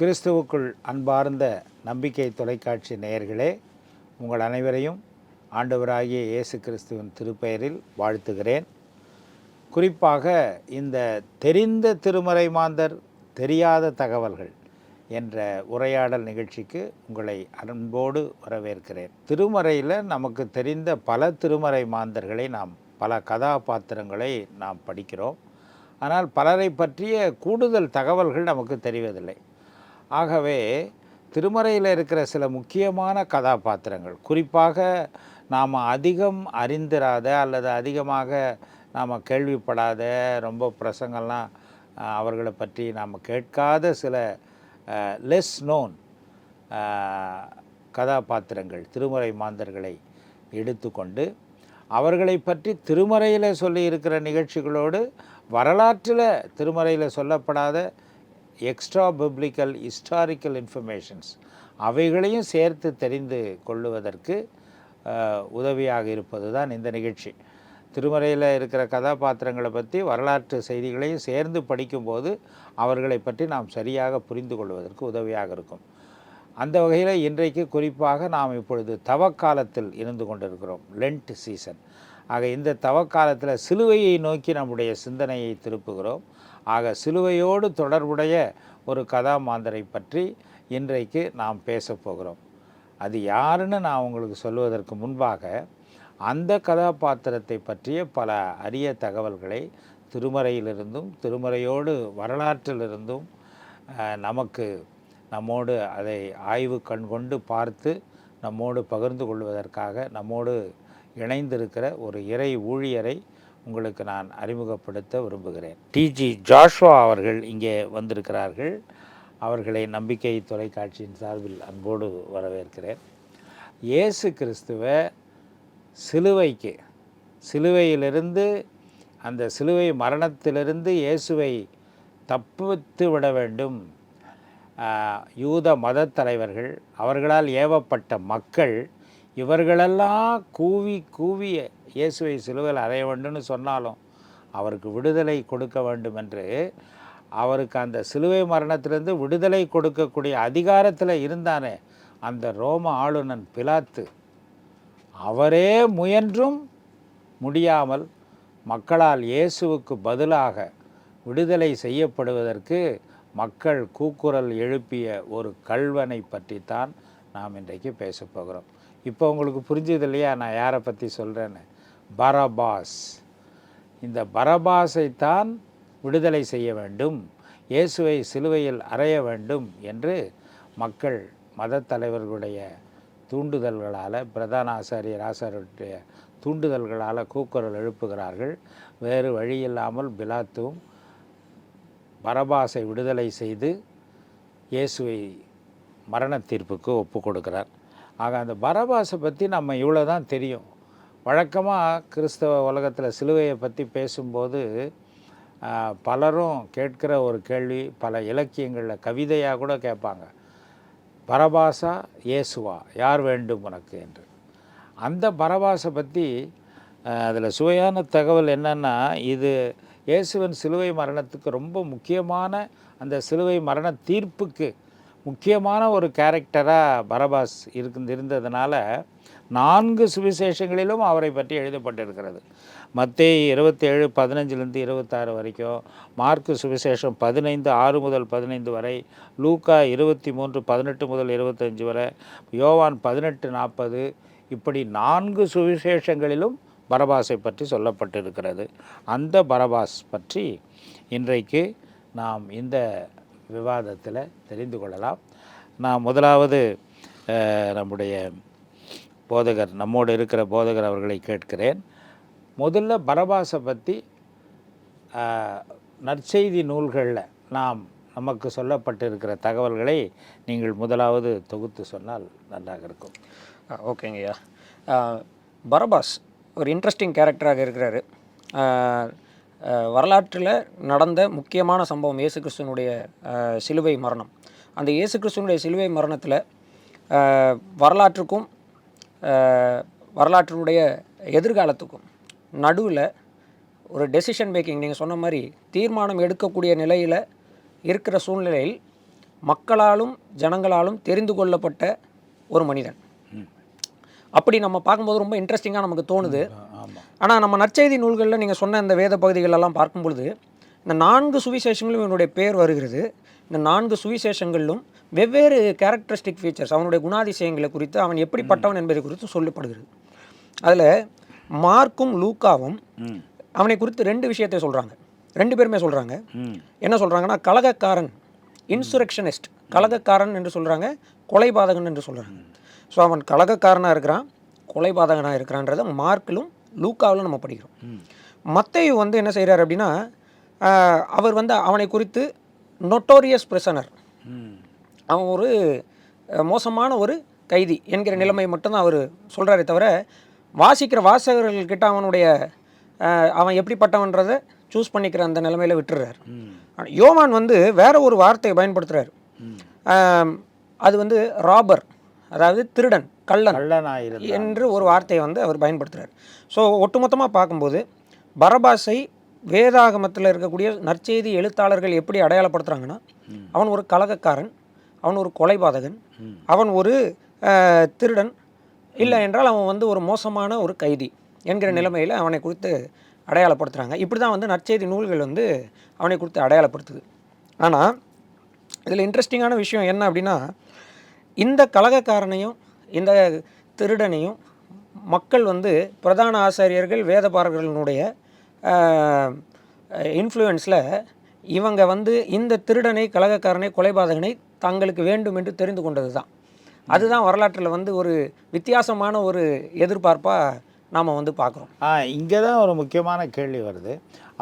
கிறிஸ்துவுக்குள் அன்பார்ந்த நம்பிக்கை தொலைக்காட்சி நேயர்களே, உங்கள் அனைவரையும் ஆண்டவராகிய இயேசு கிறிஸ்துவின் திருப்பெயரில் வாழ்த்துகிறேன். குறிப்பாக இந்த தெரிந்த திருமறை மாந்தர் தெரியாத தகவல்கள் என்ற உரையாடல் நிகழ்ச்சிக்கு உங்களை அன்போடு வரவேற்கிறேன். திருமறையில் நமக்கு தெரிந்த பல திருமறை மாந்தர்களை பல கதாபாத்திரங்களை நாம் படிக்கிறோம். ஆனால் பலரை பற்றிய கூடுதல் தகவல்கள் நமக்கு தெரிவதில்லை. ஆகவே திருமறையில் இருக்கிற சில முக்கியமான கதாபாத்திரங்கள், குறிப்பாக நாம் அதிகம் அறிந்திராத அல்லது அதிகமாக நாம் கேள்விப்படாத, ரொம்ப பிரசங்கள்லாம் அவர்களை பற்றி நாம் கேட்காத சில லெஸ் நோன் கதாபாத்திரங்கள், திருமறை மாந்தர்களை எடுத்துக்கொண்டு அவர்களை பற்றி திருமறையில் சொல்லி இருக்கிற நிகழ்ச்சிகளோடு வரலாற்றில் திருமறையில் சொல்லப்படாத எக்ஸ்ட்ரா பிப்ளிக்கல் ஹிஸ்டாரிக்கல் இன்ஃபர்மேஷன்ஸ் அவைகளையும் சேர்த்து தெரிந்து கொள்ளுவதற்கு உதவியாக இருப்பது தான் இந்த நிகழ்ச்சி. திருமறையில் இருக்கிற கதாபாத்திரங்களை பற்றி வரலாற்று செய்திகளையும் சேர்ந்து படிக்கும்போது அவர்களை பற்றி நாம் சரியாக புரிந்து கொள்வதற்கு உதவியாக இருக்கும். அந்த வகையில் இன்றைக்கு குறிப்பாக நாம் இப்பொழுது தவக்காலத்தில் இருந்து கொண்டிருக்கிறோம், லென்ட் சீசன். ஆக இந்த தவக்காலத்தில் சிலுவையை நோக்கி நம்முடைய சிந்தனையை திருப்புகிறோம். ஆக சிலுவையோடு தொடர்புடைய ஒரு கதாமாந்தரை பற்றி இன்றைக்கு நாம் பேசப்போகிறோம். அது யாருன்னு நான் உங்களுக்கு சொல்வதற்கு முன்பாக அந்த கதாபாத்திரத்தை பற்றிய பல அரிய தகவல்களை திருமறையிலிருந்தும் திருமறையோடு வரலாற்றிலிருந்தும் நம்மோடு அதை ஆய்வு கண்கொண்டு பார்த்து நம்மோடு பகிர்ந்து கொள்வதற்காக நம்மோடு இணைந்திருக்கிற ஒரு இறை ஊழியரை உங்களுக்கு நான் அறிமுகப்படுத்த விரும்புகிறேன். டிஜி ஜாஷ்வா அவர்கள் இங்கே வந்திருக்கிறார்கள். அவர்களை நம்பிக்கை தொலைக்காட்சியின் சார்பில் அன்போடு வரவேற்கிறேன். இயேசு கிறிஸ்துவை சிலுவையிலிருந்து அந்த சிலுவை மரணத்திலிருந்து இயேசுவை தப்பித்து விட வேண்டும். யூத மத தலைவர்கள், அவர்களால் ஏவப்பட்ட மக்கள், இவர்களெல்லாம் கூவி இயேசுவை சிலுவையில் அறைய வேண்டும்னு சொன்னாலும் அவருக்கு விடுதலை கொடுக்க வேண்டும் என்று, அவருக்கு அந்த சிலுவை மரணத்திலிருந்து விடுதலை கொடுக்கக்கூடிய அதிகாரத்தில் இருந்தானே அந்த ரோம ஆளுநன் பிலாத்து, அவரே முயன்றும் முடியாமல் மக்களால் இயேசுவுக்கு பதிலாக விடுதலை செய்யப்படுவதற்கு மக்கள் கூக்குரல் எழுப்பிய ஒரு கள்வனை பற்றித்தான் நாம் இன்றைக்கு பேசப்போகிறோம். இப்போ உங்களுக்கு புரிஞ்சது இல்லையா நான் யாரை பற்றி சொல்கிறேன்னு? பரபாஸ். இந்த பரபாஸைத்தான் விடுதலை செய்ய வேண்டும், இயேசுவை சிலுவையில் அறைய வேண்டும் என்று மக்கள் மத தலைவர்களுடைய தூண்டுதல்களால், பிரதான ஆசாரியருடைய தூண்டுதல்களால் கூக்குரல் எழுப்புகிறார்கள். வேறு வழியில்லாமல் பிலாத்துவும் பரபாஸை விடுதலை செய்து இயேசுவை மரண தீர்ப்புக்கு ஒப்பு கொடுக்கிறார். ஆக அந்த பரபாஸை பற்றி நம்ம இவ்வளோ தான் தெரியும். வழக்கமாக கிறிஸ்தவ உலகத்தில் சிலுவையை பற்றி பேசும்போது பலரும் கேட்கிற ஒரு கேள்வி, பல இலக்கியங்களில் கவிதையாக கூட கேட்பாங்க, பரபாஸா இயேசுவா, யார் வேண்டும் உனக்கு என்று. அந்த பரபாஸை பற்றி அதில் சுவையான தகவல் என்னென்னா, இது இயேசுவின் சிலுவை மரணத்துக்கு ரொம்ப முக்கியமான, அந்த சிலுவை மரண தீர்ப்புக்கு முக்கியமான ஒரு கேரக்டராக பரபாஸ் இருந்ததுனால 4 சுவிசேஷங்களிலும் அவரை பற்றி எழுதப்பட்டிருக்கிறது. மத்தேயு 27:15-26 வரைக்கும், மார்க்கு சுவிசேஷம் 15:6-15 வரை, லூக்கா 23:18-25 வரை, யோவான் 18:40, இப்படி 4 சுவிசேஷங்களிலும் பரபாஸை பற்றி சொல்லப்பட்டிருக்கிறது. அந்த பரபாஸ் பற்றி இன்றைக்கு நாம் இந்த விவாதத்தில் தெரிந்து கொள்ளலாம். நான் முதலாவது நம்முடைய போதகர், நம்மோடு இருக்கிற போதகர் அவர்களை கேட்கிறேன். முதல்ல பரபாஸை பற்றி நற்செய்தி நூல்களில் நமக்கு சொல்லப்பட்டிருக்கிற தகவல்களை நீங்கள் முதலாவது தொகுத்து சொன்னால் நன்றாக இருக்கும். ஓகேங்கய்யா. பரபாஸ் ஒரு இன்ட்ரெஸ்டிங் கேரக்டராக இருக்கிறாரு. வரலாற்றில் நடந்த முக்கியமான சம்பவம் இயேசு கிறிஸ்துவனுடைய சிலுவை மரணம். அந்த இயேசு கிறிஸ்துவனுடைய சிலுவை மரணத்தில் வரலாற்றுக்கும் வரலாற்றினுடைய எதிர்காலத்துக்கும் நடுவில் ஒரு டெசிஷன் மேக்கிங், நீங்கள் சொன்ன மாதிரி தீர்மானம் எடுக்கக்கூடிய நிலையில் இருக்கிற சூழ்நிலையில் மக்களாலும் ஜனங்களாலும் தெரிந்து கொள்ளப்பட்ட ஒரு மனிதன். அப்படி நம்ம பார்க்கும்போது ரொம்ப இன்ட்ரெஸ்டிங்காக நமக்கு தோணுது. ஆனால் நம்ம நற்செய்தி நூல்களில் நீங்கள் சொன்ன இந்த வேத பகுதிகளெல்லாம் பார்க்கும் பொழுது இந்த 4 சுவிசேஷங்களும் இவனுடைய பேர் வருகிறது. இந்த 4 சுவிசேஷங்களிலும் வெவ்வேறு கேரக்டரிஸ்டிக் ஃபீச்சர்ஸ், அவனுடைய குணாதிசயங்களை குறித்து, அவன் எப்படிப்பட்டவன் என்பதை குறித்து சொல்லப்படுகிறது. அதில் மார்க்கும் லூக்காவும் அவனை குறித்து 2 விஷயத்தை சொல்கிறாங்க. 2 பேருமே சொல்கிறாங்க. என்ன சொல்கிறாங்கன்னா, கலகக்காரன், இன்சுரெக்ஷனிஸ்ட், கலகக்காரன் என்று சொல்கிறாங்க, கொலைபாதகன் என்று சொல்கிறாங்க. ஸோ அவன் கலகக்காரனாக இருக்கிறான், கொலைபாதகனாக இருக்கிறான்றதை மார்க்கிலும் லூக்காவிலும் நம்ம படிக்கிறோம். மத்தேயு வந்து என்ன செய்கிறார் அப்படின்னா, அவர் வந்து அவனை குறித்து நொட்டோரியஸ் பிரிசனர், அவன் ஒரு மோசமான ஒரு கைதி என்கிற நிலைமை மட்டும்தான் அவர் சொல்கிறாரே தவிர, வாசிக்கிற வாசகர்கள்கிட்ட அவன் எப்படிப்பட்டவன்றதை சூஸ் பண்ணிக்கிற அந்த நிலைமையில் விட்டுறார். யோவான் வந்து வேற ஒரு வார்த்தையை பயன்படுத்துகிறார். அது வந்து ராபர், அதாவது திருடன், கள்ளன் என்று ஒரு வார்த்தையை வந்து அவர் பயன்படுத்துகிறார். ஸோ ஒட்டுமொத்தமாக பார்க்கும்போது பரபாசை வேதாகமத்தில் இருக்கக்கூடிய நற்செய்தி எழுத்தாளர்கள் எப்படி அடையாளப்படுத்துகிறாங்கன்னா, அவன் ஒரு கலகக்காரன், அவன் ஒரு கொலைபாதகன், அவன் ஒரு திருடன், இல்லை என்றால் அவன் வந்து ஒரு மோசமான ஒரு கைதி என்கிற நிலைமையில் அவனை குறித்து அடையாளப்படுத்துகிறாங்க. இப்படி தான் வந்து நற்செய்தி நூல்கள் வந்து அவனை குறித்து அடையாளப்படுத்துது. ஆனால் இதில் இன்ட்ரெஸ்டிங்கான விஷயம் என்ன அப்படின்னா, இந்த கலகக்காரனையும் இந்த திருடனையும் மக்கள் வந்து பிரதான ஆசிரியர்கள் வேதபாரகர்களுடைய இன்ஃப்ளூயன்ஸில் இவங்க வந்து இந்த திருடனை, கலகக்காரனை, கொலைபாதகனை தங்களுக்கு வேண்டும் என்று தெரிந்து கொண்டது தான். அதுதான் வரலாற்றில் வந்து ஒரு வித்தியாசமான ஒரு எதிர்பார்ப்பாக நாம் வந்து பார்க்குறோம். இங்கே தான் ஒரு முக்கியமான கேள்வி வருது.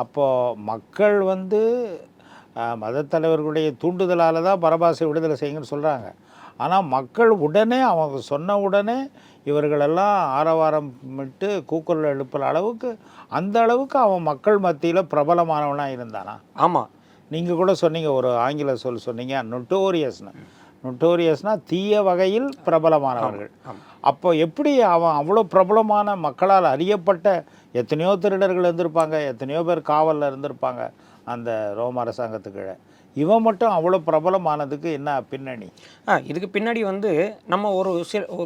அப்போது மக்கள் வந்து மதத் தலைவர்களுடைய தூண்டுதலால் தான் பரபாசை விடுதலை செய்யுங்கன்னு சொல்கிறாங்க. ஆனால் மக்கள் உடனே அவங்க சொன்ன உடனே இவர்களெல்லாம் ஆரவாரம் விட்டு கூக்குரல் எழுப்புற அளவுக்கு, அந்த அளவுக்கு அவன் மக்கள் மத்தியில் பிரபலமானவனாக இருந்தானா? ஆமாம், நீங்கள் கூட சொன்னீங்க, ஒரு ஆங்கில சொன்னீங்க, நொட்டோரியஸ்னால் தீய வகையில் பிரபலமானவர்கள். அப்போ எப்படி அவன் அவ்வளோ பிரபலமான, மக்களால் அறியப்பட்ட, எத்தனையோ திருடர்கள் இருந்திருப்பாங்க, எத்தனையோ பேர் காவலில் இருந்திருப்பாங்க அந்த ரோம அரசாங்கத்துக்கு. இவன் மட்டும் அவ்வளோ பிரபலமானதுக்கு என்ன பின்னணி? இதுக்கு பின்னாடி வந்து நம்ம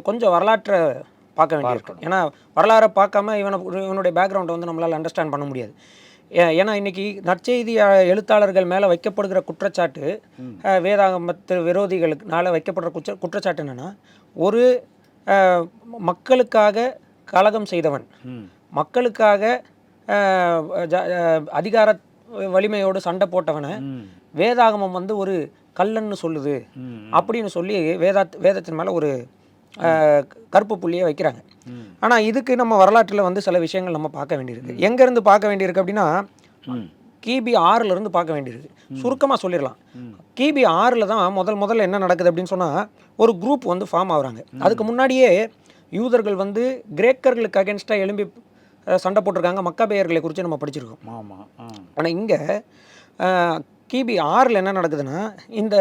கொஞ்சம் வரலாற்றை பார்க்க வேண்டியிருக்கும். ஏன்னா வரலாறை பார்க்காம இவனுடைய பேக்ரவுண்டை வந்து நம்மளால் அண்டர்ஸ்டாண்ட் பண்ண முடியாது. ஏன்னா இன்றைக்கி நற்செய்தி எழுத்தாளர்கள் மேலே வைக்கப்படுகிற குற்றச்சாட்டு, வேதாகமத்து விரோதிகளுக்குனால வைக்கப்படுற குற்றச்சாட்டு என்னென்னா, ஒரு மக்களுக்காக கலகம் செய்தவன், மக்களுக்காக அதிகார வலிமையோடு சண்டை போட்டவனை வேதாகமம் வந்து ஒரு கள்ளன்னு சொல்லுது அப்படின்னு சொல்லி வேதத்தின் மேலே ஒரு கருப்பு புள்ளியை வைக்கிறாங்க. ஆனால் இதுக்கு நம்ம வரலாற்றில் வந்து சில விஷயங்கள் நம்ம பார்க்க வேண்டியிருக்கு. எங்கேருந்து பார்க்க வேண்டியிருக்கு அப்படின்னா, கிபி 6லேருந்து பார்க்க வேண்டியிருக்கு. சுருக்கமாக சொல்லிடலாம். கிபி 6ல் தான் முதல்ல என்ன நடக்குது அப்படின்னு சொன்னால், ஒரு குரூப் வந்து ஃபார்ம் ஆகுறாங்க. அதுக்கு முன்னாடியே யூதர்கள் வந்து கிரேக்கர்களுக்கு அகேன்ஸ்டாக எழும்பி சண்டை போட்டிருக்காங்க. மக்காபேயர்களை குறித்து நம்ம படிச்சிருக்கோம். ஆனால் இங்கே கிபி 6ல் என்ன நடக்குதுன்னா, இந்த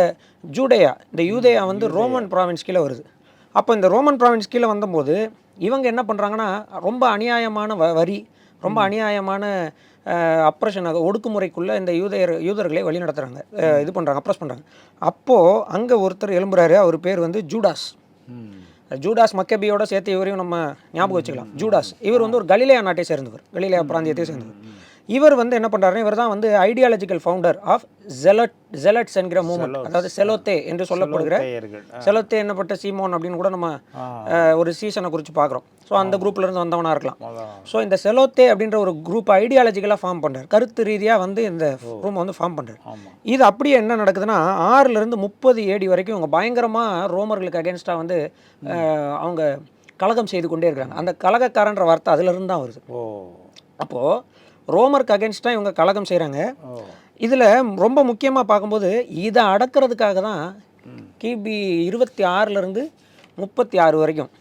யூதேயா வந்து ரோமன் ப்ராவின்ஸ் கீழே வருது. அப்போ இந்த ரோமன் ப்ராவின்ஸ் கீழே வந்தபோது இவங்க என்ன பண்ணுறாங்கன்னா, ரொம்ப அநியாயமான வரி, ரொம்ப அநியாயமான அப்ரஷனாக ஒடுக்குமுறைக்குள்ளே இந்த யூதர்களை வழி நடத்துகிறாங்க, இது பண்ணுறாங்க, அப்ரஸ் பண்ணுறாங்க. அப்போது அங்கே ஒருத்தர் எழும்புறாரு. அவர் பேர் வந்து ஜூடாஸ் மக்கபியோட சேர்த்து இவரையும் நம்ம ஞாபகம் வச்சுக்கலாம். இவர் வந்து ஒரு கலிலேயா நாட்டை சேர்ந்தவர், கலிலேயா பிராந்தியத்தை சேர்ந்தவர். இவர் வந்து என்ன பண்ணுறாருன்னா, இவர் தான் வந்து ஐடியாலஜிக்கல் ஃபவுண்டர் ஆஃப் ஜெலட்ஸ் என்கிற மூவ்மெண்ட், அதாவது செலோத்தே என்று சொல்லப்படுகிற, செலோத்தே என்னப்பட்ட சீமோன் அப்படின்னு கூட நம்ம ஒரு சீசனை குறித்து பார்க்குறோம். ஸோ அந்த குரூப்லேருந்து வந்தவனாக இருக்கலாம். ஸோ இந்த செலோத்தே அப்படின்ற ஒரு குரூப் ஐடியாலஜிக்கலாக ஃபார்ம் பண்ணுறார், கருத்து ரீதியாக வந்து இந்த ரூமை வந்து ஃபார்ம் பண்ணுறார். இது அப்படியே என்ன நடக்குதுன்னா, 6லேருந்து 30 AD வரைக்கும் இவங்க பயங்கரமாக ரோமர்களுக்கு அகேன்ஸ்டாக வந்து அவங்க கலகம் செய்து கொண்டே இருக்கிறாங்க. அந்த கலகக்காரன்ற வார்த்தை அதிலிருந்து தான் வருது. அப்போது ரோமருக்கு அகேன்ஸ்டாக இவங்க கலகம் செய்கிறாங்க. இதில் ரொம்ப முக்கியமாக பார்க்கும்போது இதை அடக்கிறதுக்காக தான் கிபி 26லேருந்து 36 வரைக்கும்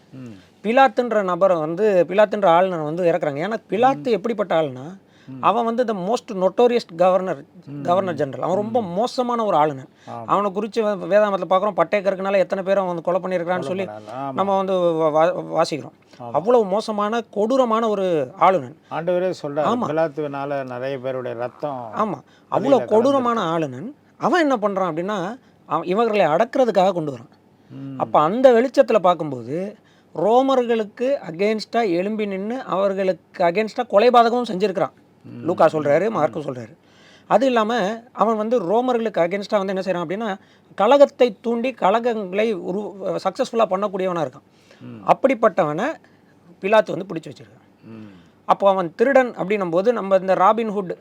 பிலாத்துன்ற ஆளுநர் வந்து இறக்குறாங்க. ஏன்னா பிலாத்து எப்படிப்பட்ட ஆளுனா, அவன் வந்து த மோஸ்ட் நொட்டோரியஸ்ட் கவர்னர் ஜெனரல். அவன் ரொம்ப மோசமான ஒரு ஆளுநர். அவனை குறித்து வேதாமத்தில் பார்க்குறோம், பட்டேக்கருக்குனால எத்தனை பேரும் அவன் வந்து கொலை பண்ணியிருக்கிறான்னு சொல்லி நம்ம வந்து வாசிக்கிறோம். அவ்வளவு மோசமான கொடூரமான ஒரு ஆளுநன். ஆண்டவரே சொல்றாரு, நிறைய பேருடைய ரத்தம். ஆமாம், அவ்வளோ கொடூரமான ஆளுநன். அவன் என்ன பண்ணுறான் அப்படின்னா, இவர்களை அடக்கிறதுக்காக கொண்டு வரான். அப்போ அந்த வெளிச்சத்தில் பார்க்கும்போது ரோமர்களுக்கு அகெயின்ஸ்டாக எழும்பி நின்று அவர்களுக்கு அகெயின்ஸ்டாக கொலைபாதகமும் செஞ்சுருக்கிறான். லூக்கா சொல்கிறாரு, மார்க்கு சொல்கிறாரு. அது இல்லாமல் அவன் வந்து ரோமர்களுக்கு அகெயின்ஸ்டாக வந்து என்ன செய்கிறான் அப்படின்னா கலகத்தை தூண்டி கலகங்களை சக்ஸஸ்ஃபுல்லாக பண்ணக்கூடியவனாக இருக்கான். அப்படிப்பட்டவனை பிலாத்து வந்து பிடிச்சி வச்சிருக்கான். அப்போ அவன் திருடன் அப்படின்னும் போது நம்ம இந்த ராபின்ஹுட்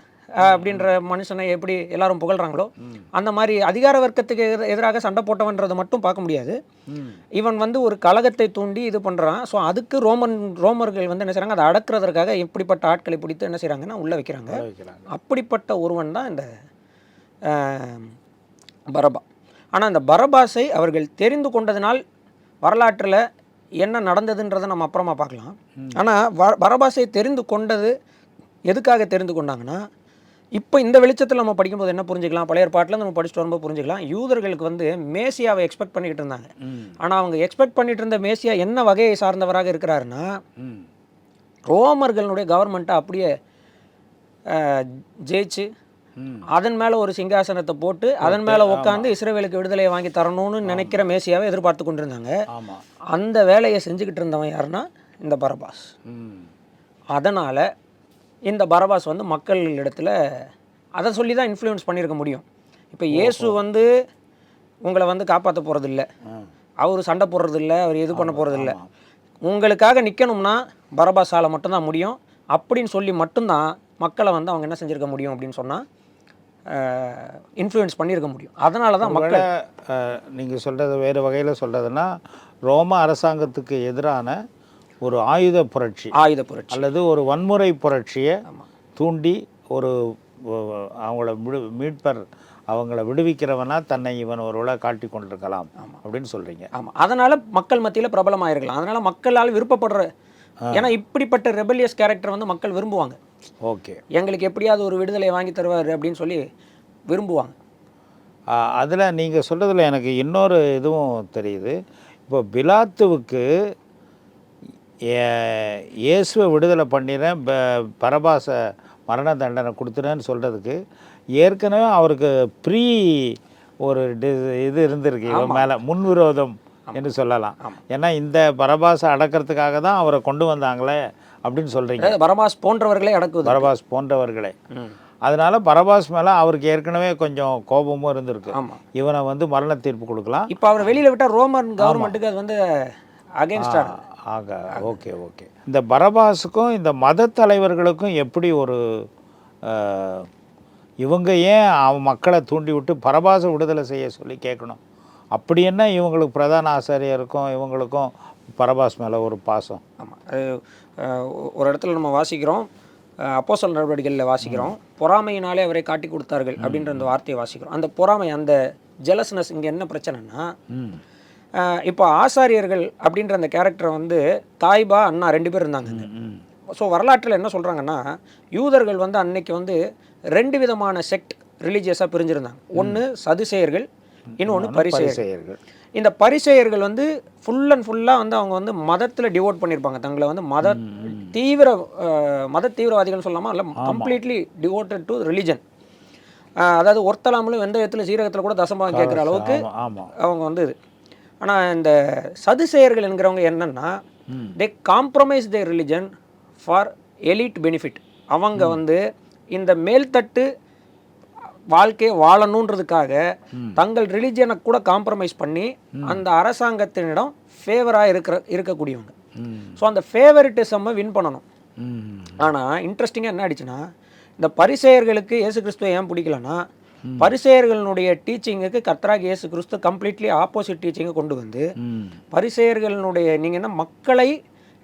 அப்படின்ற மனுஷனை எப்படி எல்லாரும் புகழ்கிறாங்களோ அந்த மாதிரி அதிகார வர்க்கத்துக்கு எதிராக சண்டை போட்டவன்றதை மட்டும் பார்க்க முடியாது. இவன் வந்து ஒரு கலகத்தை தூண்டி இது பண்ணுறான். ஸோ அதுக்கு ரோமர்கள் வந்து என்ன செய்கிறாங்க, அதை அடக்கிறதுக்காக இப்படிப்பட்ட ஆட்களை பிடித்து என்ன செய்கிறாங்கன்னா உள்ளே வைக்கிறாங்க. அப்படிப்பட்ட ஒருவன் தான் இந்த பரபா. ஆனால் இந்த பரபாஸை அவர்கள் தெரிந்து கொண்டதினால் வரலாற்றில் என்ன நடந்ததுன்றதை நம்ம அப்புறமா பார்க்கலாம். ஆனால் பரபாஸை தெரிந்து கொண்டது எதுக்காக தெரிந்து கொண்டாங்கன்னா, இப்போ இந்த வெளிச்சத்தில் நம்ம படிக்கும்போது என்ன புரிஞ்சுக்கலாம், பழைய ஏற்பாட்டில் நம்ம படிச்சுட்டு வரும்போது புரிஞ்சுக்கலாம், யூதர்களுக்கு வந்து மேசியாவை எக்ஸ்பெக்ட் பண்ணிக்கிட்டு இருந்தாங்க. ஆனால் அவங்க எக்ஸ்பெக்ட் பண்ணிட்டு இருந்த மேசியா என்ன வகையை சார்ந்தவராக இருக்கிறாருன்னா, ரோமர்களுடைய கவர்மெண்ட்டை அப்படியே ஜெயிச்சு அதன் மேலே ஒரு சிங்காசனத்தை போட்டு அதன் மேலே உட்காந்து இஸ்ரவேலுக்கு விடுதலையை வாங்கி தரணும்னு நினைக்கிற மேசியாவை எதிர்பார்த்து கொண்டிருந்தாங்க. அந்த வேலையை செஞ்சுக்கிட்டு இருந்தவன் யாருன்னா இந்த பரபாஸ். அதனால் இந்த பரபாஸ் வந்து மக்கள் இடத்துல அதை சொல்லி தான் இன்ஃப்ளூயன்ஸ் பண்ணியிருக்க முடியும். இப்போ இயேசு வந்து உங்களை வந்து காப்பாற்ற போகிறதில்ல, அவர் சண்டை போடுறதில்ல, அவர் இது பண்ண போகிறதில்ல, உங்களுக்காக நிற்கணும்னா பரபாஸால் மட்டும்தான் முடியும் அப்படின்னு சொல்லி மட்டும்தான் மக்களை வந்து அவங்க என்ன செஞ்சுருக்க முடியும் அப்படின்னு சொன்னால் இன்ஃப்ளூயன்ஸ் பண்ணியிருக்க முடியும். அதனால தான் மக்களை நீங்கள் சொல்கிறது வேறு வகையில் சொல்கிறதுனா ரோம அரசாங்கத்துக்கு எதிரான ஒரு ஆயுத புரட்சி அல்லது ஒரு வன்முறை புரட்சியை தூண்டி ஒரு அவங்கள மீட்பர் அவங்கள விடுவிக்கிறவனா தன்னை இவன் ஒரு உலக காட்டி கொண்டிருக்கலாம் அப்படின்னு சொல்கிறீங்க. ஆமாம், அதனால் மக்கள் மத்தியில் பிரபலமாயிருக்கலாம். அதனால் மக்களால் விருப்பப்படுற, ஏன்னா இப்படிப்பட்ட ரெபலியஸ் கேரக்டர் வந்து மக்கள் விரும்புவாங்க. ஓகே, எங்களுக்கு எப்படியாவது ஒரு விடுதலை வாங்கி தருவார் அப்படின்னு சொல்லி விரும்புவாங்க. அதில் நீங்கள் சொல்கிறதுல எனக்கு இன்னொரு இதுவும் தெரியுது. இப்போ பிலாத்துவுக்கு இயேசுவை விடுதலை பண்ணிடுறேன், பரபாச மரண தண்டனை கொடுத்துறேன்னு சொல்கிறதுக்கு ஏற்கனவே அவருக்கு ப்ரீ ஒரு இது இருந்திருக்கு, இவன் மேலே முன்விரோதம் என்று சொல்லலாம். ஏன்னா இந்த பரபாசை அடக்கிறதுக்காக தான் அவரை கொண்டு வந்தாங்களே அப்படின்னு சொல்கிறீங்க. பரபாஸ் போன்றவர்களே அடக்குது, பரபாஸ் போன்றவர்களே. அதனால பரபாஸ் மேலே அவருக்கு ஏற்கனவே கொஞ்சம் கோபமும் இருந்திருக்கு. இவனை வந்து மரண தீர்ப்பு கொடுக்கலாம். இப்போ அவரை வெளியில் விட்டால் ரோமன் கவர்மெண்ட்டுக்கு அது வந்து அகேன்ஸ்டாக ஆக. Okay okay. இந்த பரபாஸுக்கும் இந்த மத தலைவர்களுக்கும் எப்படி ஒரு இவங்க ஏன் அவன் மக்களை தூண்டி விட்டு பரபாசை விடுதலை செய்ய சொல்லி கேட்கணும்? அப்படி என்ன இவங்களுக்கு பிரதான ஆசாரியருக்கும் இவங்களுக்கும் பரபாஸ் மேலே ஒரு பாசம்? ஆமாம், ஒரு இடத்துல நம்ம வாசிக்கிறோம், அப்போஸ்தலர் நடவடிக்கைகளில் வாசிக்கிறோம், பொறாமையினாலே அவரை காட்டி கொடுத்தார்கள் அப்படின்ற அந்த வார்த்தையை வாசிக்கிறோம். அந்த பொறாமை, அந்த ஜெலஸ்னஸ் இங்கே என்ன பிரச்சனைனா, இப்போ ஆசாரியர்கள் அப்படின்ற அந்த கேரக்டரை வந்து தாய்பா அண்ணா 2 பேர் இருந்தாங்க. ஸோ வரலாற்றில் என்ன சொல்கிறாங்கன்னா, யூதர்கள் வந்து அன்னைக்கு வந்து 2 விதமான செக்ட் ரிலீஜியஸாக பிரிஞ்சிருந்தாங்க. ஒன்று சதுசேயர்கள், இன்னொன்று பரிசேயர்கள். இந்த பரிசேயர்கள் வந்து ஃபுல் அண்ட் ஃபுல்லாக வந்து அவங்க வந்து மதத்தில் டிவோட் பண்ணியிருப்பாங்க தங்களை, வந்து மத தீவிரவாதிகள் சொல்லாமல் இல்லை, கம்ப்ளீட்லி டிவோட்டட் டு ரிலிஜன். அதாவது ஒருத்தலாமலும் வெந்தயத்தில் சீரகத்தில் கூட தசம்பாகம் கேட்குற அளவுக்கு அவங்க வந்து இது. ஆனால் இந்த சதுசேயர்கள் என்கிறவங்க என்னன்னா, they compromise their religion for elite benefit. அவங்க வந்து இந்த மேல்தட்டு வாழ்க்கையை வாழணுன்றதுக்காக தங்கள் ரிலிஜனை கூட காம்ப்ரமைஸ் பண்ணி அந்த அரசாங்கத்தினிடம் ஃபேவராக இருக்கக்கூடியவங்க. ஸோ அந்த ஃபேவரிட்டிசம்மை வின் பண்ணணும். ஆனால் இன்ட்ரெஸ்டிங்காக என்ன ஆயிடுச்சுன்னா, இந்த பரிசேயர்களுக்கு இயேசு கிறிஸ்துவை ஏன் பிடிக்கலன்னா, பரிசேயர்களுடைய டீச்சிங்குக்கு கர்த்தராகிய இயேசு கிறிஸ்து கம்ப்ளீட்லி ஆப்போசிட் டீச்சிங்கை கொண்டு வந்து, பரிசேயர்களுடைய நீங்கள் என்ன மக்களை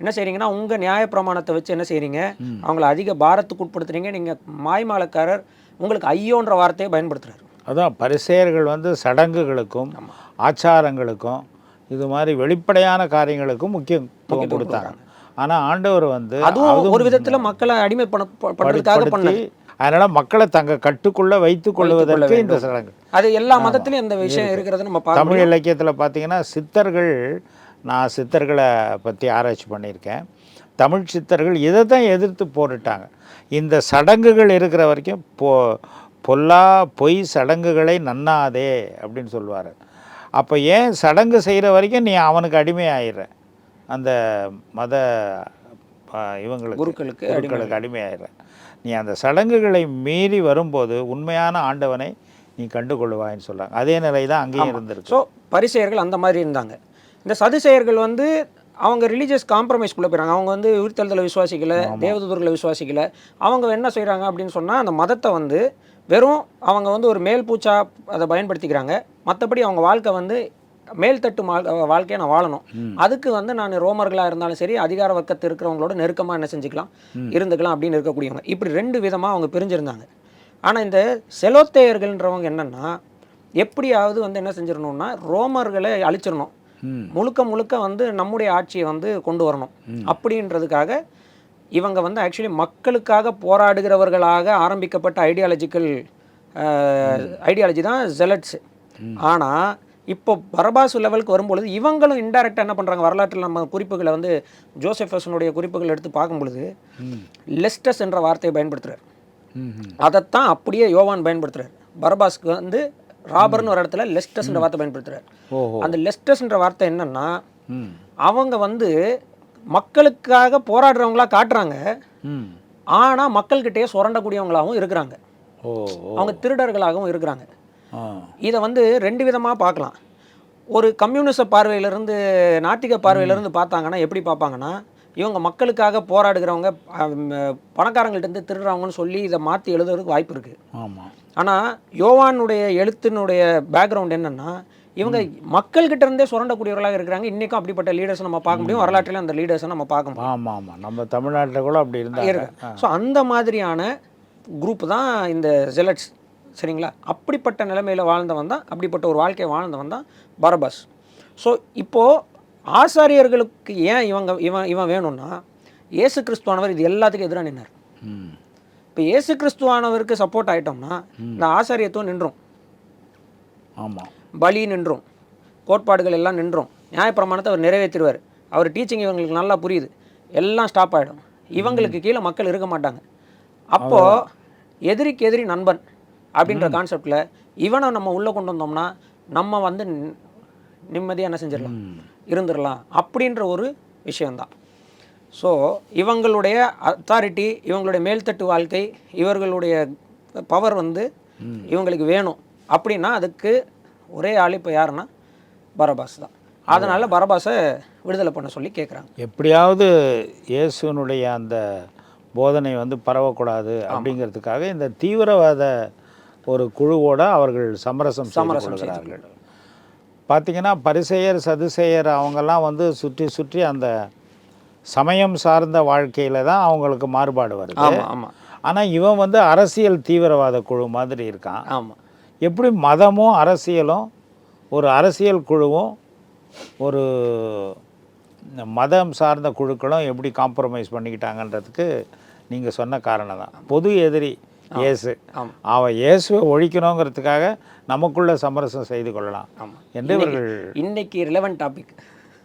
என்ன செய்கிறீங்கன்னா, உங்கள் நியாயப்பிரமாணத்தை வச்சு என்ன செய்கிறீங்க, அவங்கள அதிக பாரத்துக்கு உட்படுத்துறீங்க, நீங்கள் மாய்மாலக்காரர், உங்களுக்கு ஐயோன்ற வார்த்தையை பயன்படுத்துகிறார். அதான் பரிசேயர்கள் வந்து சடங்குகளுக்கும் ஆச்சாரங்களுக்கும் இது மாதிரி வெளிப்படையான காரியங்களுக்கும் முக்கியத்துவம் கொடுத்தாங்க. ஆனால் ஆண்டவர் வந்து அதுவும் ஒரு விதத்தில் மக்களை அடிமைப்படுத்துறதுக்காக பண்ணி, அதனால் மக்களை தங்க கட்டுக்குள்ளே வைத்துக் கொள்வதற்கு இந்த சடங்கு. அது எல்லா மதத்திலும் இந்த விஷயம் இருக்கிறது நம்ம பார்க்கலாம். தமிழ் இலக்கியத்தில் பார்த்தீங்கன்னா சித்தர்கள், நான் சித்தர்களை பற்றி ஆராய்ச்சி பண்ணியிருக்கேன். தமிழ் சித்தர்கள் இதை தான் எதிர்த்து போரிட்டாங்க. இந்த சடங்குகள் இருக்கிற வரைக்கும் பொல்லா பொய் சடங்குகளை நண்ணாதே அப்படின்னு சொல்லுவார். அப்போ ஏன் சடங்கு செய்கிற வரைக்கும் நீ அவனுக்கு அடிமையாயிடுற, அந்த மத குருக்களுக்கு அடிமையாயிடுற. நீ அந்த சடங்குகளை மீறி வரும்போது உண்மையான ஆண்டவனை நீ கண்டுகொள்வாயின்னு சொல்கிறாங்க. அதே நிலை தான் அங்கேயும் இருந்திருக்கு. ஸோ பரிசேயர்கள் அந்த மாதிரி இருந்தாங்க. இந்த சதுசேயர்கள் வந்து அவங்க ரிலீஜியஸ் காம்ப்ரமைஸ்குள்ளே போயிறாங்க. அவங்க வந்து உயிர்த்தெழுதலை விசுவாசிக்கலை, தேவதூதர்களை விசுவாசிக்கலை. அவங்க என்ன செய்கிறாங்க அப்படின்னு சொன்னால், அந்த மதத்தை வந்து வெறும் அவங்க வந்து ஒரு மேல் பூச்சா அதை பயன்படுத்திக்கிறாங்க. மற்றபடி அவங்க வாழ்க்கை வந்து மேல்தட்டு வாழ்க்கையை நான் வாழணும், அதுக்கு வந்து நான் ரோமர்களாக இருந்தாலும் சரி, அதிகார வர்க்கத்தில் இருக்கிறவங்களோட நெருக்கமாக என்ன செஞ்சுக்கலாம், இருந்துக்கலாம் அப்படின்னு இருக்கக்கூடியவங்க. இப்படி 2 விதமாக அவங்க பிரிஞ்சிருந்தாங்க. ஆனால் இந்த செலோத்தேயர்கள்ன்றவங்க என்னென்னா, எப்படியாவது வந்து என்ன செஞ்சிடணும்னா ரோமர்களை அழிச்சிடணும், முழுக்க முழுக்க வந்து நம்முடைய ஆட்சியை வந்து கொண்டு வரணும் அப்படின்றதுக்காக இவங்க வந்து ஆக்சுவலி மக்களுக்காக போராடுகிறவர்களாக ஆரம்பிக்கப்பட்ட ஐடியாலஜி தான் ஜெலட்ஸ். ஆனால் இப்போ பரபாஸ் லெவலுக்கு வரும்பொழுது இவங்களும் இன்டைரக்டாக என்ன பண்ணுறாங்க, வரலாற்றில் நம்ம குறிப்புகளை வந்து ஜோசஃபஸனுடைய குறிப்புகள் எடுத்து பார்க்கும் பொழுது லெஸ்டஸ் என்ற வார்த்தையை பயன்படுத்துகிறார். அதைத்தான் அப்படியே யோவான் பயன்படுத்துகிறார். பரபாஸ்க்கு வந்து ராபர்னு ஒரு இடத்துல லெஸ்டஸ்ன்ற வார்த்தை பயன்படுத்துகிறார். அந்த லெஸ்டஸ்ன்ற வார்த்தை என்னன்னா, அவங்க வந்து மக்களுக்காக போராடுறவங்களா காட்டுறாங்க, ஆனால் மக்கள்கிட்டயே சுரண்டக்கூடியவங்களாகவும் இருக்கிறாங்க, அவங்க திருடர்களாகவும் இருக்கிறாங்க. இதை வந்து 2 விதமாக பார்க்கலாம். ஒரு கம்யூனிச பார்வையிலிருந்து, நாத்திக பார்வையிலிருந்து பார்த்தாங்கன்னா எப்படி பார்ப்பாங்கன்னா, இவங்க மக்களுக்காக போராடுகிறவங்க பணக்காரங்கள்ட்டேருந்து திருடுறவங்கன்னு சொல்லி இதை மாற்றி எழுதுறதுக்கு வாய்ப்பு இருக்குது. ஆமாம். ஆனால் யோவானுடைய எழுத்தினுடைய பேக்ரவுண்ட் என்னென்னா, இவங்க மக்கள்கிட்ட இருந்தே சுரண்டக்கூடியவர்களாக இருக்கிறாங்க. இன்றைக்கும் அப்படிப்பட்ட லீடர்ஸ் நம்ம பார்க்க முடியும், வரலாற்றில் அந்த லீடர்ஸை நம்ம பார்க்க முடியும். ஆமாம் ஆமாம், நம்ம தமிழ்நாட்டில் கூட அப்படி இருந்தாங்க. ஸோ அந்த மாதிரியான குரூப் தான் இந்த ஜெலட்ஸ், சரிங்களா? அப்படிப்பட்ட நிலைமையில் வாழ்ந்தவன் தான், அப்படிப்பட்ட ஒரு வாழ்க்கையை வாழ்ந்தவன் தான் பரபாஸ். ஸோ இப்போது ஆசாரியர்களுக்கு ஏன் இவன் வேணும்னா, இயேசு கிறிஸ்துவானவர் இது எல்லாத்துக்கும் எதிராக நின்னார். இப்போ இயேசு கிறிஸ்துவானவருக்கு சப்போர்ட் ஆகிட்டோம்னா இந்த ஆசாரியத்துவம் நின்றும், ஆமாம், பலி நின்றும், கோட்பாடுகள் எல்லாம் நின்றும், நியாயப்பிரமாணத்தை அவர் நிறைவேற்றிடுவார், அவர் டீச்சிங் இவங்களுக்கு நல்லா புரியுது, எல்லாம் ஸ்டாப் ஆகிடும். இவங்களுக்கு கீழே மக்கள் இருக்க மாட்டாங்க. அப்போது எதிரிக்கு எதிரி நண்பன் அப்படின்ற கான்செப்டில் இவனை நம்ம உள்ளே கொண்டு வந்தோம்னா நம்ம வந்து நிம்மதியாக என்ன செஞ்சிடலாம், இருந்துடலாம் அப்படின்ற ஒரு விஷயந்தான். ஸோ இவங்களுடைய அத்தாரிட்டி, இவங்களுடைய மேல்தட்டு வாழ்க்கை, இவர்களுடைய பவர் வந்து இவங்களுக்கு வேணும் அப்படின்னா அதுக்கு ஒரே ஆள் இப்போ யாருன்னா பரபாஸ் தான். அதனால் பரபாஸை விடுதலை பண்ண சொல்லி கேட்குறாங்க. எப்படியாவது இயேசுனுடைய அந்த போதனை வந்து பரவக்கூடாது அப்படிங்கிறதுக்காக இந்த தீவிரவாத ஒரு குழுவோடு அவர்கள் சமரசம் செய்கிறார்கள். பார்த்திங்கன்னா பரிசேயர் சதுசேயர் அவங்கெல்லாம் வந்து சுற்றி சுற்றி அந்த சமயம் சார்ந்த வாழ்க்கையில் தான் அவங்களுக்கு மாறுபாடு வருது. ஆமாம். ஆனால் இவன் வந்து அரசியல் தீவிரவாத குழு மாதிரி இருக்கான். ஆமாம். எப்படி மதமும் அரசியலும், ஒரு அரசியல் குழுவும் ஒரு மதம் சார்ந்த குழுக்களும் எப்படி காம்ப்ரமைஸ் பண்ணிக்கிட்டாங்கன்றதுக்கு நீங்கள் சொன்ன காரணம் தான். பொது எதிரி இயேசு, அவன் இயேசுவை ஒழிக்கணுங்கிறதுக்காக நமக்குள்ள சமரசம் செய்து கொள்ளலாம் என்று இவர்கள். இன்னைக்கு ரிலவெண்ட் டாபிக்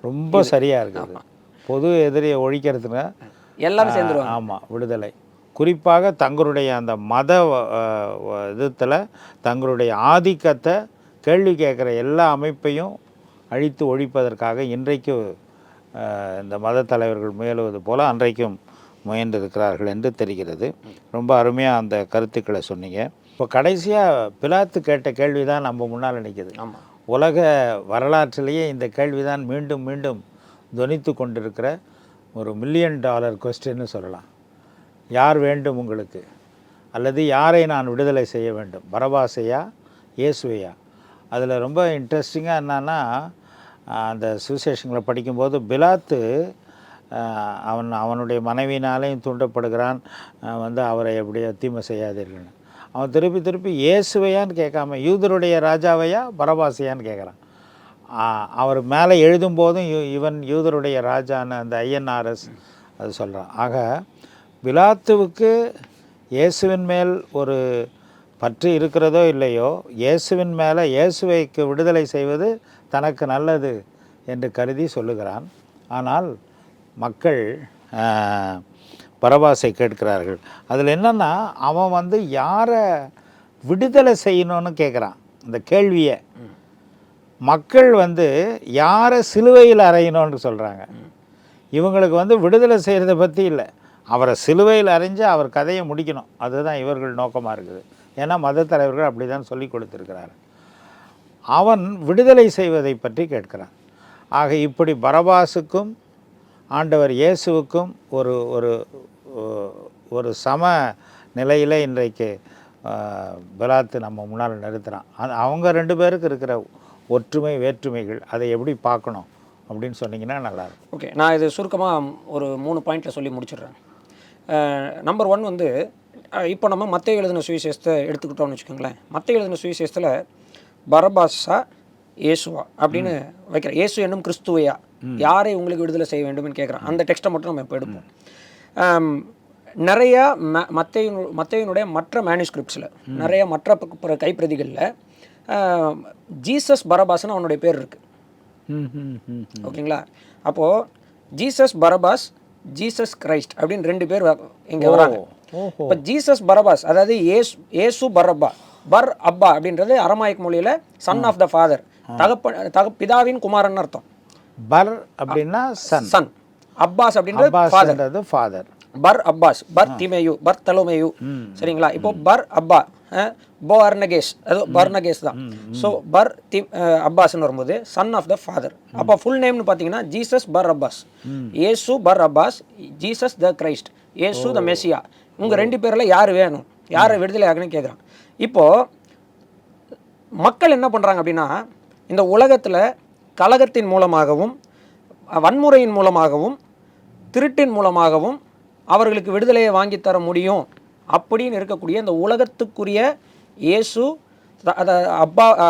ரொம்ப சரியாக இருக்குது. பொது எதிரியை ஒழிக்கிறதுக்கு எல்லாரும் சேர்ந்துருவாங்க. ஆமாம், விடுதலை. குறிப்பாக தங்களுடைய அந்த மத விதத்தில் தங்களுடைய ஆதிக்கத்தை கேள்வி கேட்குற எல்லா அமைப்பையும் அழித்து ஒழிப்பதற்காக இன்றைக்கு இந்த மத தலைவர்கள் முயலுவது போல் அன்றைக்கும் முயன்றிருக்கிறார்கள் என்று தெரிகிறது. ரொம்ப அருமையாக அந்த கருத்துக்களை சொன்னீங்க. இப்போ கடைசியாக பிலாத்து கேட்ட கேள்வி தான் நம்ம முன்னால் நிற்கிது. ஆமாம், உலக வரலாற்றிலேயே இந்த கேள்வி தான் மீண்டும் மீண்டும் துணித்து கொண்டிருக்கிற ஒரு $1 மில்லியன் கொஸ்டின்னு சொல்லலாம். யார் வேண்டும் உங்களுக்கு, அல்லது யாரை நான் விடுதலை செய்ய வேண்டும், பரபாசையா இயேசுவையா? அதில் ரொம்ப இன்ட்ரெஸ்டிங்காக என்னன்னா, அந்த சுவிசேஷங்களை படிக்கும்போது பிலாத்து அவனுடைய மனைவினாலையும் தூண்டப்படுகிறான், வந்து அவரை எப்படியோ தீமை செய்யாதீர்கள்னு. அவன் திருப்பி திருப்பி இயேசுவையான்னு கேட்காம யூதருடைய ராஜாவையா பரபாசையான்னு கேட்குறான். அவர் மேலே எழுதும்போதும் இவன் யூதருடைய ராஜான்னு அந்த INRS அது சொல்கிறான். ஆக பிலாத்துவுக்கு இயேசுவின் மேல் ஒரு பற்று இருக்கிறதோ இல்லையோ, இயேசுவின் மேலே இயேசுவைக்கு விடுதலை செய்வது தனக்கு நல்லது என்று கருதி சொல்லுகிறான். ஆனால் மக்கள் பரபாசை கேட்கிறார்கள். அதில் என்னென்னா, அவன் வந்து யாரை விடுதலை செய்யணும்னு கேட்குறான். இந்த கேள்வியை மக்கள் யாரை சிலுவையில் அறையணும்னு சொல்கிறாங்க. இவங்களுக்கு விடுதலை செய்கிறத பற்றி இல்லை, அவரை சிலுவையில் அறைஞ்சு அவர் கதையை முடிக்கணும், அதுதான் இவர்கள் நோக்கமாக இருக்குது. ஏன்னா மத தலைவர்கள் அப்படி தான் சொல்லி கொடுத்துருக்கிறார். அவன் விடுதலை செய்வதை பற்றி கேட்கிறான். ஆக இப்படி பரபாசுக்கும் ஆண்டவர் இயேசுவுக்கும் ஒரு ஒரு ஒரு சம நிலையில் இன்றைக்கு பிலாத்து நம்ம முன்னால் நிறுத்துகிறான். அவங்க 2 பேருக்கு இருக்கிற ஒற்றுமை வேற்றுமைகள் அதை எப்படி பார்க்கணும் அப்படின்னு சொன்னீங்கன்னா நல்லாயிருக்கும். ஓகே, நான் இது சுருக்கமாக ஒரு 3 பாயிண்ட்டில் சொல்லி முடிச்சிடுறேன். நம்பர் 1 இப்போ நம்ம மத்தேயு எழுதின சுவிசேஷத்தை எடுத்துக்கிட்டோம்னு வச்சுக்கோங்களேன். மத்தேயு எழுதின சுவிசேஷத்தில் பரபாஸா இயேசுவா அப்படின்னு வைக்கிறேன். இயேசு என்னும் கிறிஸ்துவையா, யாரை உங்களுக்கு விடுதலை செய்ய வேண்டும்னு கேட்குறான். அந்த டெக்ஸ்ட்டை மட்டும் நம்ம இப்போ எடுப்போம். நிறையா மத்தேயுனுடைய மற்ற மேனுஸ்கிரிப்ட்ஸில், நிறைய மற்ற கைப்பிரதிகளில் ஜீசஸ் பரபாஸ்னு அவனுடைய பேர் இருக்குது. ஓகேங்களா? அப்போது ஜீசஸ் பரபாஸ், ஜீசஸ் கிரைஸ்ட் அப்படின்னு 2 பேர் இங்கே வராங்க. இப்போ ஜீசஸ் பரபாஸ் அதாவது ஏசு பரப்பா, பர் அப்பா அப்படின்றது அரமாயிக் மொழியில் சன் ஆஃப் த ஃபாதர், பிதாவின் குமாரன் அர்த்தம். பர் அப்படின்னா சன், அப்பாஸ் அப்படின்றது father. Barabbas, Bartimaeus, Bartholomew. சரிங்களா? இப்போ பர் அப்பா போர்னகேஸ், அது பர்னகேஸ் தான். ஸோ பர் அப்பாஸ்ன்னு வரும்போது சன் ஆஃப் த ஃபாதர். அப்போ ஃபுல் நேம்னு பார்த்தீங்கன்னா Jesus Barabbas, Yesu Barabbas, Jesus the Christ, Yesu the Messiah. உங்கள் 2 பேரில் யார் வேணும், யாரை விடுதலை ஆகணும்னு கேட்குறான். இப்போது மக்கள் என்ன பண்ணுறாங்க அப்படின்னா, இந்த உலகத்தில் கலகத்தின் மூலமாகவும் வன்முறையின் மூலமாகவும் திருட்டின் மூலமாகவும் அவர்களுக்கு விடுதலையை வாங்கித்தர முடியும் அப்படின்னு இருக்கக்கூடிய இந்த உலகத்துக்குரிய இயேசு,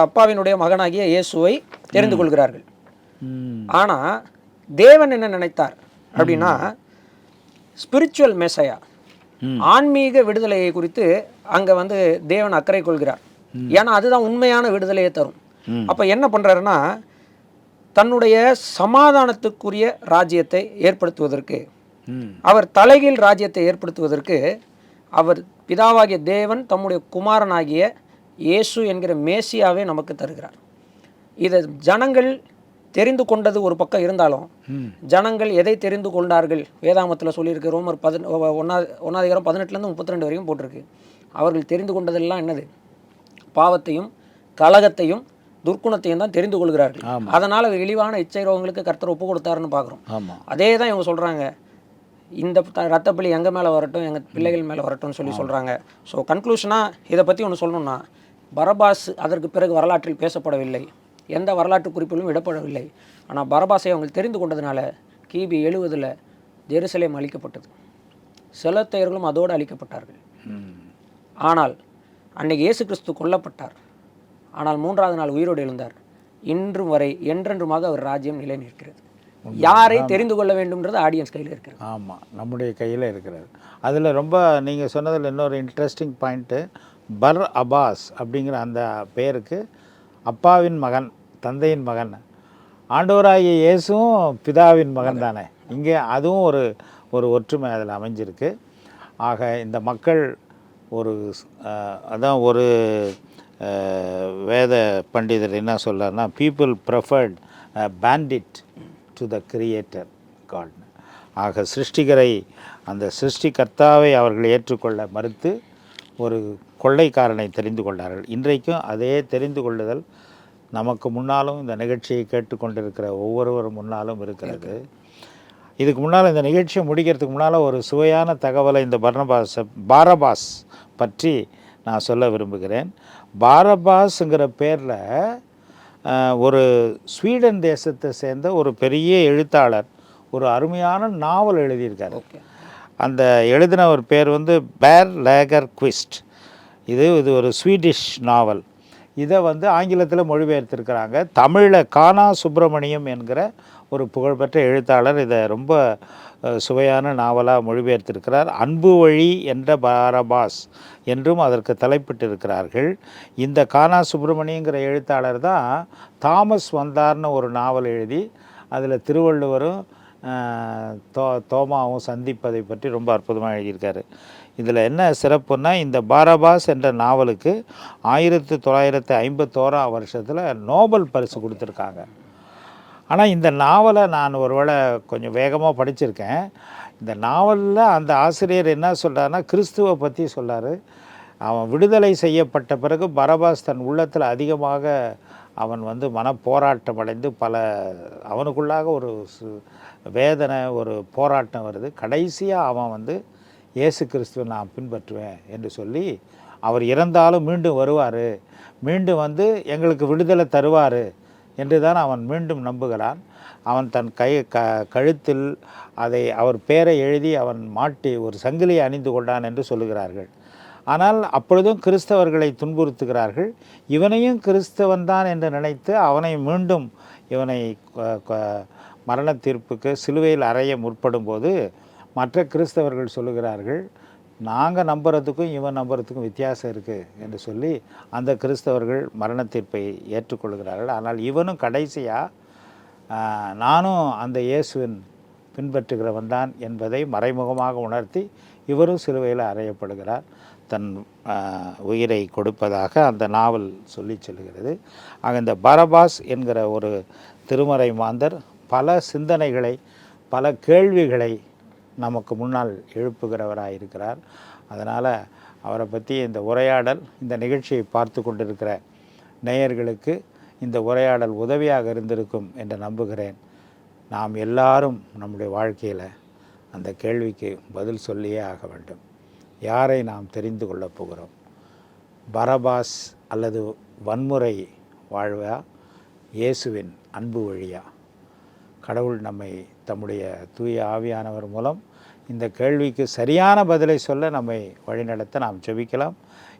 அப்பாவினுடைய மகனாகிய இயேசுவை தெரிந்து கொள்கிறார்கள். ஆனால் தேவன் என்ன நினைத்தார் அப்படின்னா, ஸ்பிரிச்சுவல் மெசையா, ஆன்மீக விடுதலையை குறித்து அங்கே தேவன் அக்கறை கொள்கிறார். ஏன்னா அதுதான் உண்மையான விடுதலையை தரும். அப்போ என்ன பண்ணுறாருன்னா, தன்னுடைய சமாதானத்துக்குரிய ராஜ்யத்தை ஏற்படுத்துவதற்கு, அவர் தலைகீழ் ராஜ்யத்தை ஏற்படுத்துவதற்கு அவர் பிதாவாகிய தேவன் தம்முடைய குமாரனாகிய இயேசு என்கிற மேசியாவே நமக்கு தருகிறார். இதை ஜனங்கள் தெரிந்து கொண்டது ஒரு பக்கம் இருந்தாலும், ஜனங்கள் எதை தெரிந்து கொண்டார்கள்? வேதாமத்தில் சொல்லியிருக்கு, ரோமர் 1:18 32 வரைக்கும் போட்டிருக்கு. அவர்கள் தெரிந்து கொண்டதெல்லாம் என்னது? பாவத்தையும் கலகத்தையும் துர்க்குணத்தையும் தான் தெரிந்து கொள்கிறார்கள். அதனால் அவர் இழிவான இச்சை ரோகங்களுக்கு கர்த்தர் ஒப்பு கொடுத்தாருன்னு பார்க்குறோம். அதே தான் இவங்க சொல்கிறாங்க, இந்த ரத்தப்பலி எங்கள் மேலே வரட்டும், எங்கள் பிள்ளைகள் மேலே வரட்டும்னு சொல்கிறாங்க. ஸோ கன்க்ளூஷனாக இதை பற்றி ஒன்று சொல்லணும்னா, பரபாஸ் அதற்கு பிறகு வரலாற்றில் பேசப்படவில்லை, எந்த வரலாற்று குறிப்பிலும் இடப்படவில்லை. ஆனால் பரபாஸை அவங்க தெரிந்து கொண்டதுனால கிபி 70 ஜெருசலேம் அழிக்கப்பட்டது. செலத்தையர்களும் அதோடு அழிக்கப்பட்டார்கள். ஆனால் அன்னைக்கு இயேசு கிறிஸ்து கொல்லப்பட்டார். ஆனால் 3ஆவது நாள் உயிரோடு எழுந்தார். இன்று வரை என்றென்றுமாக அவர் ராஜ்யம் நிலை நிற்கிறது. யாரை தெரிந்து கொள்ள வேண்டும்ன்றது ஆடியன்ஸ் கையில் இருக்கிறது. ஆமாம், நம்முடைய கையில் இருக்கிறது. அதில் ரொம்ப நீங்கள் சொன்னதில் இன்னொரு இன்ட்ரெஸ்டிங் பாயிண்ட்டு, பர் அப்பாஸ் அப்படிங்கிற அந்த பேருக்கு அப்பாவின் மகன், தந்தையின் மகன். ஆண்டவராகிய இயேசுவும் பிதாவின் மகன் தானே. இங்கே அதுவும் ஒரு ஒற்றுமை அதில் அமைஞ்சிருக்கு. ஆக இந்த மக்கள் அதான் ஒரு வேத பண்டிதர் என்ன சொல்கிறார்னா, people preferred bandit to the creator God. ஆக சிருஷ்டிகரை, அந்த சிருஷ்டிகர்த்தாவை அவர்கள் ஏற்றுக்கொள்ள மறுத்து ஒரு கொள்ளைக்காரனை தெரிந்து கொண்டார்கள். இன்றைக்கும் அதே தெரிந்து கொள்ளுதல் நமக்கு முன்னாலும், இந்த நிகழ்ச்சியை கேட்டுக்கொண்டிருக்கிற ஒவ்வொருவர் முன்னாலும் இருக்கிறது. இதுக்கு முன்னால், இந்த நிகழ்ச்சியை முடிக்கிறதுக்கு முன்னால் ஒரு சுவையான தகவலை இந்த பாரபாஸ் பற்றி நான் சொல்ல விரும்புகிறேன். பாரபாஸுங்கிற பேரில் ஒரு ஸ்வீடன் தேசத்தை சேர்ந்த ஒரு பெரிய எழுத்தாளர் ஒரு அருமையான நாவல் எழுதியிருக்காரு. அந்த எழுதின ஒரு பேர் பேர் லேகர் குவிஸ்ட். இது ஒரு ஸ்வீடிஷ் நாவல். இதை ஆங்கிலத்தில் மொழிபெயர்த்திருக்கிறாங்க. தமிழில் கானா சுப்பிரமணியம் என்கிற ஒரு புகழ்பெற்ற எழுத்தாளர் இதை ரொம்ப சுவையான நாவலாக மொழிபெயர்த்திருக்கிறார். அன்பு வழி என்ற பாரபாஸ் என்றும் அதற்கு தலைப்பிட்டிருக்கிறார்கள். இந்த கானா சுப்பிரமணியங்கிற எழுத்தாளர் தான் தாமஸ் வந்தார்னு ஒரு நாவல் எழுதி அதில் திருவள்ளுவரும் தோமாவும் சந்திப்பதை பற்றி ரொம்ப அற்புதமாக எழுதியிருக்காரு. இதில் என்ன சிறப்புன்னா, இந்த பாரபாஸ் என்ற நாவலுக்கு 1951ஆம் வருஷத்தில் நோபல் பரிசு கொடுத்துருக்காங்க. ஆனால் இந்த நாவலை நான் ஒருவேளை கொஞ்சம் வேகமாக படிச்சிருக்கேன். இந்த நாவலில் அந்த ஆசிரியர் என்ன சொல்கிறாருன்னா, கிறிஸ்துவை பற்றி சொல்கிறாரு. அவன் விடுதலை செய்யப்பட்ட பிறகு பரபாஸ் தன் உள்ளத்தில் அதிகமாக அவன் மனப்போராட்டம் அடைந்து அவனுக்குள்ளாக ஒரு வேதனை, ஒரு போராட்டம் வருது. கடைசியாக அவன் இயேசு கிறிஸ்துவை நான் பின்பற்றுவேன் என்று சொல்லி, அவர் இறந்தாலும் மீண்டும் வருவார், மீண்டும் எங்களுக்கு விடுதலை தருவார் என்று தான் அவன் மீண்டும் நம்புகிறான். அவன் தன் கழுத்தில் அவர் பெயரை எழுதி அவன் மாட்டி ஒரு சங்கிலியை அணிந்து கொண்டான் என்று சொல்லுகிறார்கள். ஆனால் அப்பொழுதும் கிறிஸ்தவர்களை துன்புறுத்துகிறார்கள். இவனையும் கிறிஸ்தவன் தான் என்று நினைத்து அவனை மீண்டும் மரண தீர்ப்புக்கு சிலுவையில் அறைய முற்படும் போது மற்ற கிறிஸ்தவர்கள் சொல்லுகிறார்கள், நாங்கள் நம்புறதுக்கும் இவன் நம்புறதுக்கும் வித்தியாசம் இருக்குது என்று சொல்லி அந்த கிறிஸ்தவர்கள் மரண தீர்ப்பை ஏற்றுக்கொள்கிறார்கள். ஆனால் இவனும் கடைசியாக நானும் அந்த இயேசுவின் பின்பற்றுகிறவன் தான் என்பதை மறைமுகமாக உணர்த்தி இவரும் சிலுவையில் அறையப்படுகிறார். தன் உயிரை கொடுப்பதாக அந்த நாவல் சொல்லி செல்கிறது. ஆக இந்த பரபாஸ் என்கிற ஒரு திருமறை மாந்தர் பல சிந்தனைகளை, பல கேள்விகளை நமக்கு முன்னால் எழுப்புகிறவராக இருக்கிறார். அதனால் அவரை பற்றி இந்த உரையாடல், இந்த நிகழ்ச்சியை பார்த்து கொண்டிருக்கிற நேயர்களுக்கு இந்த உரையாடல் உதவியாக இருந்திருக்கும் என்று நம்புகிறேன். நாம் எல்லாரும் நம்முடைய வாழ்க்கையில் அந்த கேள்விக்கு பதில் சொல்லியே ஆக வேண்டும். யாரை நாம் தெரிந்து கொள்ளப் போகிறோம்? பரபாஸ் அல்லது வன்முறை வாழ்வா, இயேசுவின் அன்பு வழியா? கடவுள் நம்மை தம்முடைய தூய ஆவியானவர் மூலம் இந்த கேள்விக்கு சரியான பதிலை சொல்ல நம்மை வழிநடத்த நாம் ஜெபிக்கலாம்.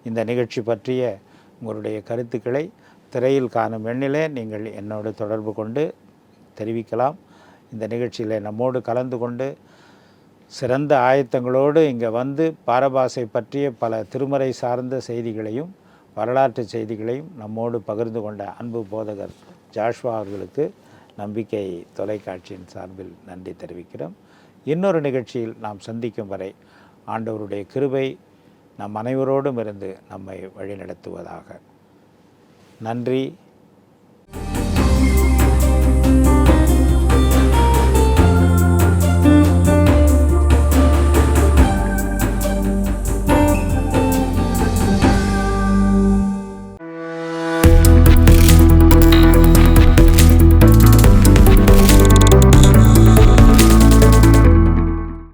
இந்த நிகழ்ச்சி பற்றிய உங்களுடைய கருத்துக்களை திரையில் காணும் எண்ணிலே நீங்கள் என்னோடு தொடர்பு கொண்டு தெரிவிக்கலாம். இந்த நிகழ்ச்சியில் நம்மோடு கலந்து கொண்டு சிறந்த ஆயத்தங்களோடு இங்கே பரபாசை பற்றிய பல திருமறை சார்ந்த செய்திகளையும் வரலாற்று செய்திகளையும் நம்மோடு பகிர்ந்து கொண்ட அன்பு போதகர் ஜாஷ்வா அவர்களுக்கு நம்பிக்கை தொலைக்காட்சியின் சார்பில் நன்றி தெரிவிக்கிறோம். இன்னொரு நிகழ்ச்சியில் நாம் சந்திக்கும் வரை ஆண்டவருடைய கிருபை நம் அனைவரோடும் இருந்து நம்மை வழிநடத்துவதாக. நன்றி.